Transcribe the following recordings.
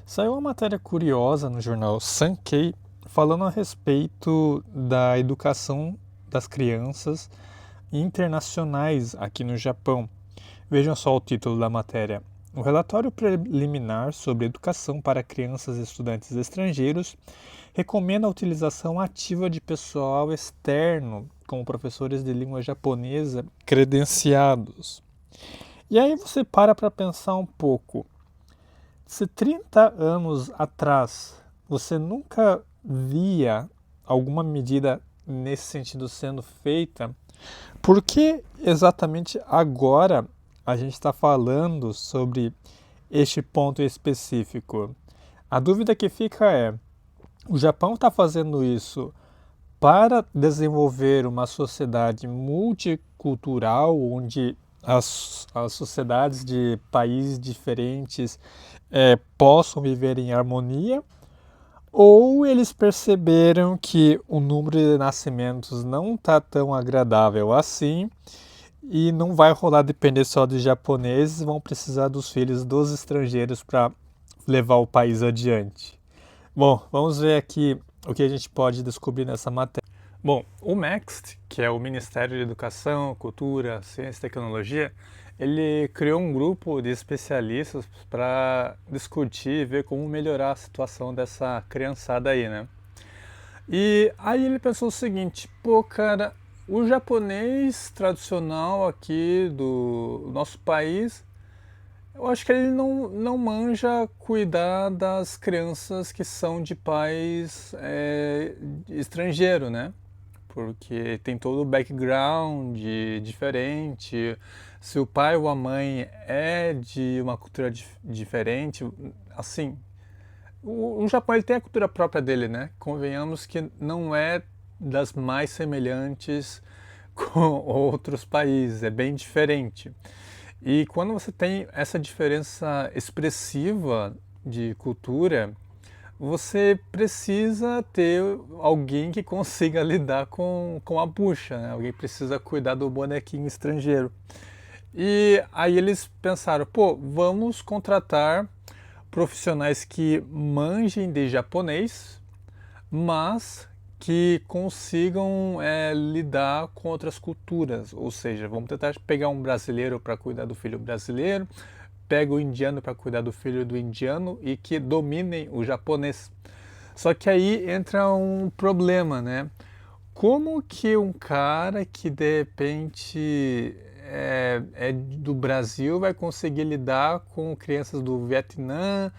Saiu uma matéria curiosa no jornal Sankei falando a respeito da educação das crianças internacionais aqui no Japão. Vejam só o título da matéria. O relatório preliminar sobre educação para crianças e estudantes estrangeiros recomenda a utilização ativa de pessoal externo, como professores de língua japonesa credenciados. E aí você para pensar um pouco. Se 30 anos atrás você nunca via alguma medida nesse sentido sendo feita, por que exatamente agora a gente está falando sobre este ponto específico? A dúvida que fica é: o Japão está fazendo isso para desenvolver uma sociedade multicultural, onde as sociedades de países diferentes possam viver em harmonia, ou eles perceberam que o número de nascimentos não está tão agradável assim e não vai rolar depender só dos japoneses, vão precisar dos filhos dos estrangeiros para levar o país adiante. Bom, vamos ver aqui o que a gente pode descobrir nessa matéria. Bom, o MEXT, que é o Ministério de Educação, Cultura, Ciência e Tecnologia, ele criou um grupo de especialistas para discutir e ver como melhorar a situação dessa criançada aí, né? E aí ele pensou o seguinte: pô, cara, o japonês tradicional aqui do nosso país, eu acho que ele não manja cuidar das crianças que são de pais estrangeiro, né? Porque tem todo o background diferente. Se o pai ou a mãe é de uma cultura diferente, assim, o Japão ele tem a cultura própria dele, né? Convenhamos que não é das mais semelhantes com outros países, é bem diferente. E quando você tem essa diferença expressiva de cultura, você precisa ter alguém que consiga lidar com a bucha, né? Alguém precisa cuidar do bonequinho estrangeiro. E aí eles pensaram, pô, vamos contratar profissionais que manjem de japonês, mas que consigam lidar com outras culturas. Ou seja, vamos tentar pegar um brasileiro para cuidar do filho brasileiro, pega o indiano para cuidar do filho do indiano e que dominem o japonês. Só que aí entra um problema, né? Como que um cara que de repente é do Brasil vai conseguir lidar com crianças do Vietnã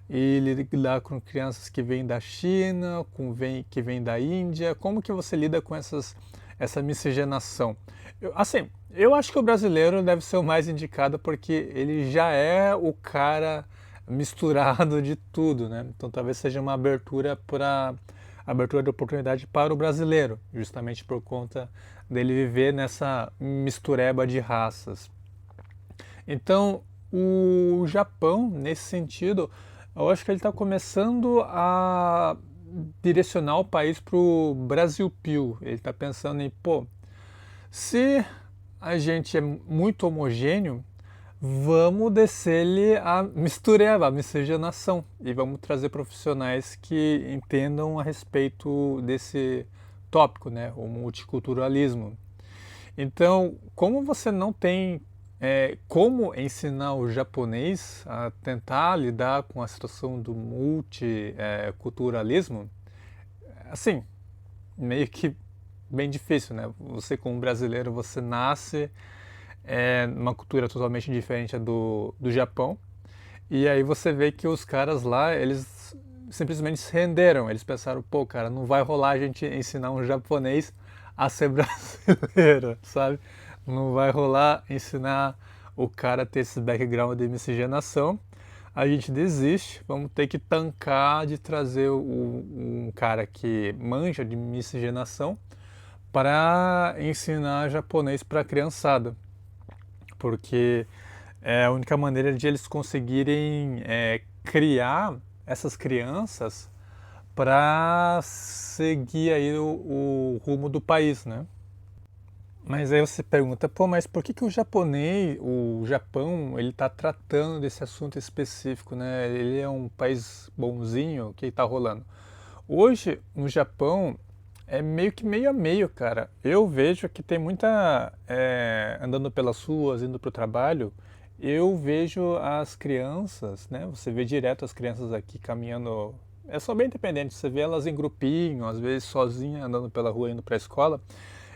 e lidar com crianças que vêm da China, que vêm da Índia? Como que você lida com essa miscigenação? Eu acho que o brasileiro deve ser o mais indicado porque ele já é o cara misturado de tudo, né? Então talvez seja uma abertura de oportunidade para o brasileiro, justamente por conta dele viver nessa mistureba de raças. Então, o Japão, nesse sentido, eu acho que ele está começando a direcionar o país para o Brasil Pio. Ele está pensando em, pô, se a gente é muito homogêneo, vamos descer-lhe a mistureba, a miscigenação, e vamos trazer profissionais que entendam a respeito desse tópico, né, o multiculturalismo. Então, como você não tem como ensinar o japonês a tentar lidar com a situação do multiculturalismo, assim, meio que bem difícil, né? Você como brasileiro, você nasce numa cultura totalmente diferente do Japão, e aí você vê que os caras lá, eles simplesmente se renderam. Eles pensaram, pô, cara, não vai rolar a gente ensinar um japonês a ser brasileiro, sabe? Não vai rolar ensinar o cara a ter esse background de miscigenação. A gente desiste, vamos ter que tancar de trazer um cara que manja de miscigenação para ensinar japonês para a criançada. Porque é a única maneira de eles conseguirem criar essas crianças para seguir aí o rumo do país, né? Mas aí você pergunta, pô, mas por que que o Japão, ele tá tratando desse assunto específico, né? Ele é um país bonzinho, o que tá rolando? Hoje, no Japão, é meio que meio a meio, cara. Eu vejo que tem muita, andando pelas ruas, indo pro trabalho, eu vejo as crianças, né? Você vê direto as crianças aqui caminhando, são bem independentes, você vê elas em grupinho, às vezes sozinha, andando pela rua, indo pra escola.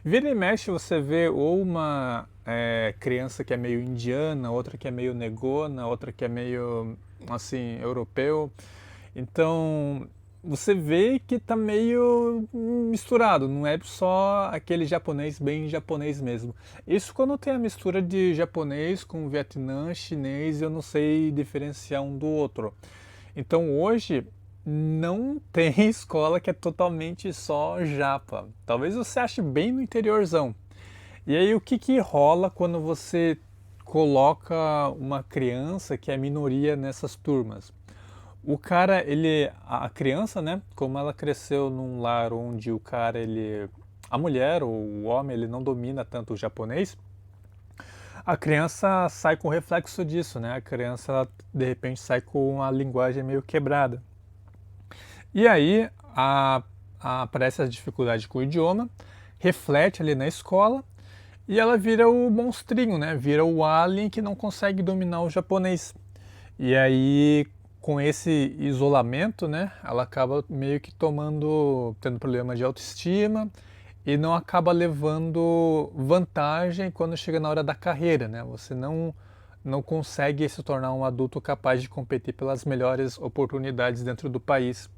Vira e mexe, você vê ou uma criança que é meio indiana, outra que é meio negona, outra que é meio, assim, europeu. Então, você vê que tá meio misturado, não é só aquele japonês bem japonês mesmo. Isso quando tem a mistura de japonês com vietnã, chinês, eu não sei diferenciar um do outro. Então hoje não tem escola que é totalmente só japa. Talvez você ache bem no interiorzão. E aí o que que rola quando você coloca uma criança que é minoria nessas turmas? O cara, a criança, né, como ela cresceu num lar onde o cara, a mulher ou o homem, ele não domina tanto o japonês, a criança sai com reflexo disso, né? A criança, ela, de repente, sai com a linguagem meio quebrada. E aí aparece a dificuldade com o idioma, reflete ali na escola e ela vira o monstrinho, né? Vira o alien que não consegue dominar o japonês. E aí, com esse isolamento, né? Ela acaba meio que tendo problema de autoestima e não acaba levando vantagem quando chega na hora da carreira, né? Você não consegue se tornar um adulto capaz de competir pelas melhores oportunidades dentro do país.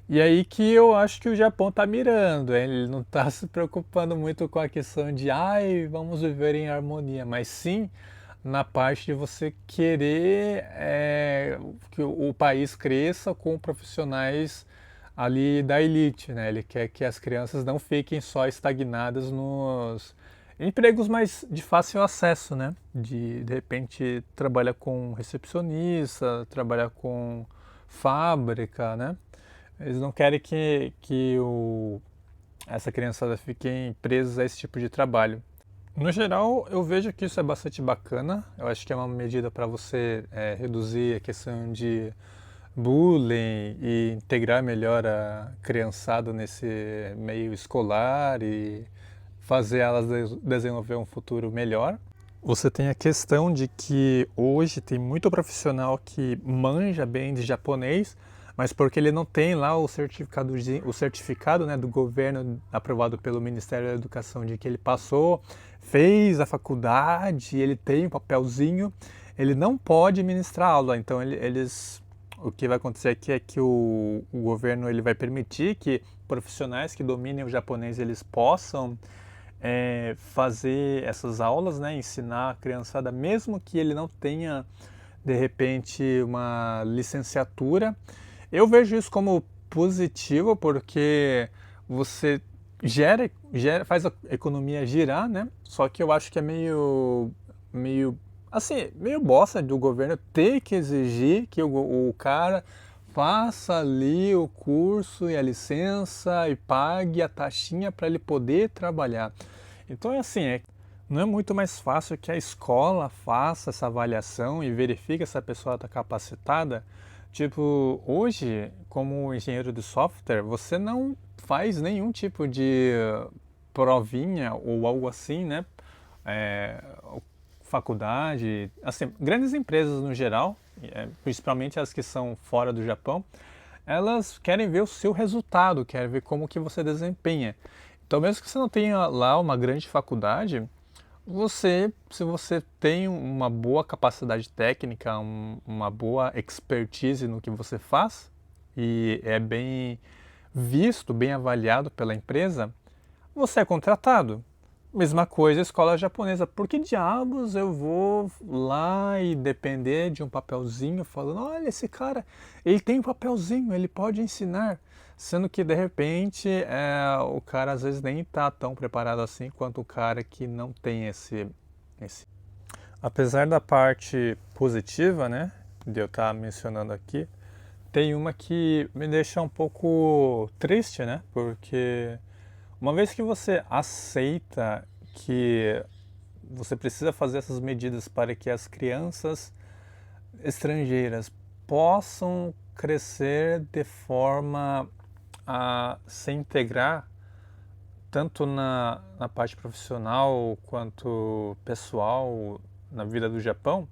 E aí que eu acho que o Japão está mirando, hein? Ele não está se preocupando muito com a questão de, ai, vamos viver em harmonia, mas sim na parte de você querer que o país cresça com profissionais ali da elite, né? Ele quer que as crianças não fiquem só estagnadas nos empregos mais de fácil acesso, né? De repente trabalhar com recepcionista, trabalhar com fábrica, né? Eles não querem que essa criançada fiquem presas a esse tipo de trabalho. No geral, eu vejo que isso é bastante bacana. Eu acho que é uma medida para você reduzir a questão de bullying e integrar melhor a criançada nesse meio escolar e fazer elas desenvolver um futuro melhor. Você tem a questão de que hoje tem muito profissional que manja bem de japonês, mas porque ele não tem lá o certificado, né, do governo aprovado pelo Ministério da Educação de que ele passou, fez a faculdade, ele tem um papelzinho, ele não pode ministrar aula. Então o que vai acontecer aqui é que o governo ele vai permitir que profissionais que dominem o japonês eles possam fazer essas aulas, né, ensinar a criançada, mesmo que ele não tenha de repente uma licenciatura. Eu vejo isso como positivo porque você faz a economia girar, né? Só que eu acho que é meio assim, meio bosta do governo ter que exigir que o cara faça ali o curso e a licença e pague a taxinha para ele poder trabalhar. Então é assim, não é muito mais fácil que a escola faça essa avaliação e verifique se a pessoa está capacitada? Tipo, hoje, como engenheiro de software, você não faz nenhum tipo de provinha ou algo assim, né? É, faculdade, assim, grandes empresas no geral, principalmente as que são fora do Japão, elas querem ver o seu resultado, querem ver como que você desempenha. Então, mesmo que você não tenha lá uma grande faculdade, se você tem uma boa capacidade técnica, uma boa expertise no que você faz e é bem visto, bem avaliado pela empresa, você é contratado. Mesma coisa a escola japonesa. Por que diabos eu vou lá e depender de um papelzinho falando, olha, esse cara, ele tem um papelzinho, ele pode ensinar. Sendo que de repente o cara às vezes nem está tão preparado assim quanto o cara que não tem esse. Apesar da parte positiva, né, de eu estar mencionando aqui, tem uma que me deixa um pouco triste, né, porque uma vez que você aceita que você precisa fazer essas medidas para que as crianças estrangeiras possam crescer de forma a se integrar tanto na parte profissional quanto pessoal na vida do Japão.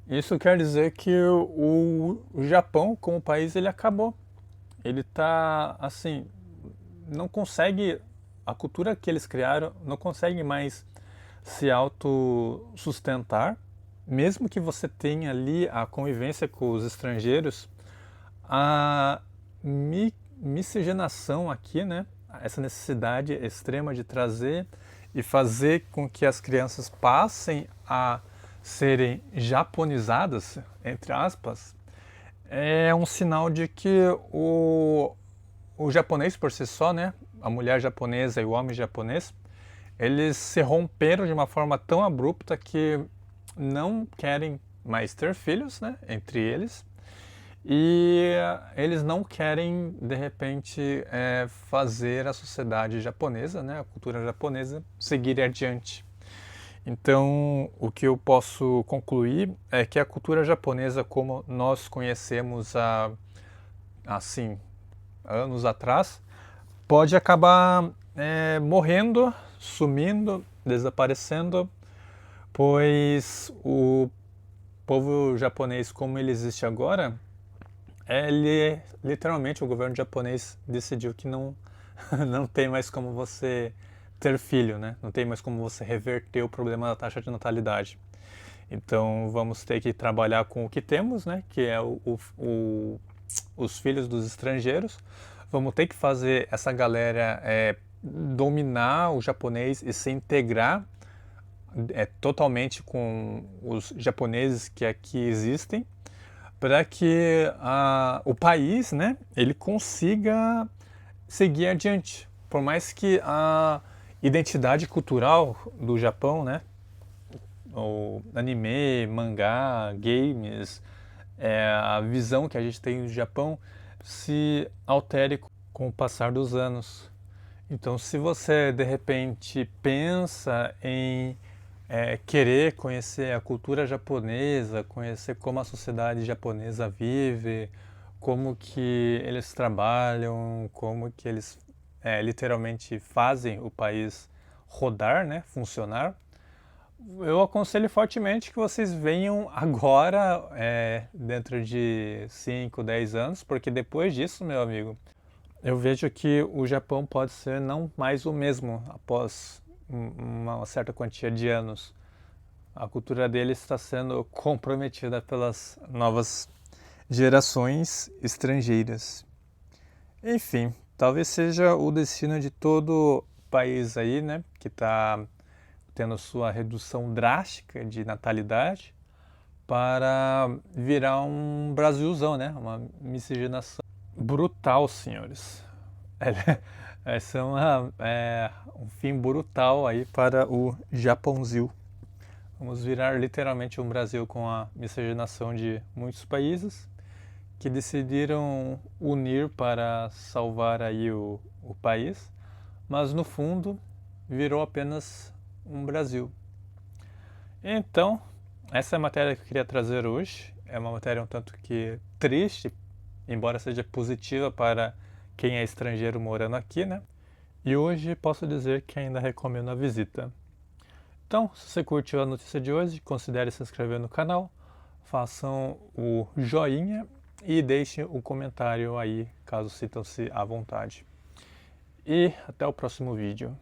Isso quer dizer que o Japão como país ele acabou. Ele está assim, não consegue, a cultura que eles criaram não consegue mais se autossustentar, mesmo que você tenha ali a convivência com os estrangeiros, a miscigenação aqui, né? Essa necessidade extrema de trazer e fazer com que as crianças passem a serem japonizadas, entre aspas, é um sinal de que o japonês por si só, né? A mulher japonesa e o homem japonês, eles se romperam de uma forma tão abrupta que não querem mais ter filhos, né, entre eles, e eles não querem, de repente, fazer a sociedade japonesa, né, a cultura japonesa, seguir adiante. Então, o que eu posso concluir é que a cultura japonesa, como nós conhecemos há, assim, anos atrás, pode acabar morrendo, sumindo, desaparecendo, pois o povo japonês, como ele existe agora, literalmente o governo japonês decidiu que não, não tem mais como você ter filho, né? Não tem mais como você reverter o problema da taxa de natalidade. Então vamos ter que trabalhar com o que temos, né? Que é os filhos dos estrangeiros. Vamos ter que fazer essa galera dominar o japonês e se integrar totalmente com os japoneses que aqui existem, para que o país, né, ele consiga seguir adiante. Por mais que a identidade cultural do Japão, né, o anime, mangá, games, a visão que a gente tem do Japão se altere com o passar dos anos. Então, se você de repente pensa em querer conhecer a cultura japonesa, conhecer como a sociedade japonesa vive, como que eles trabalham, como que eles literalmente fazem o país rodar, né, funcionar, eu aconselho fortemente que vocês venham agora, dentro de 5, 10 anos, porque depois disso, meu amigo, eu vejo que o Japão pode ser não mais o mesmo após uma certa quantia de anos. A cultura dele está sendo comprometida pelas novas gerações estrangeiras. Enfim, talvez seja o destino de todo país aí, né, que está tendo sua redução drástica de natalidade para virar um Brasilzão, né, uma miscigenação brutal, senhores. Esse é um fim brutal aí para o Japãozinho. Vamos virar literalmente um Brasil com a miscigenação de muitos países que decidiram unir para salvar aí o país, mas no fundo virou apenas um Brasil. Então, essa é a matéria que eu queria trazer hoje. É uma matéria um tanto que triste, embora seja positiva para quem é estrangeiro morando aqui, né? E hoje posso dizer que ainda recomendo a visita. Então, se você curtiu a notícia de hoje, considere se inscrever no canal, façam o joinha e deixem o comentário aí, caso sintam-se à vontade. E até o próximo vídeo.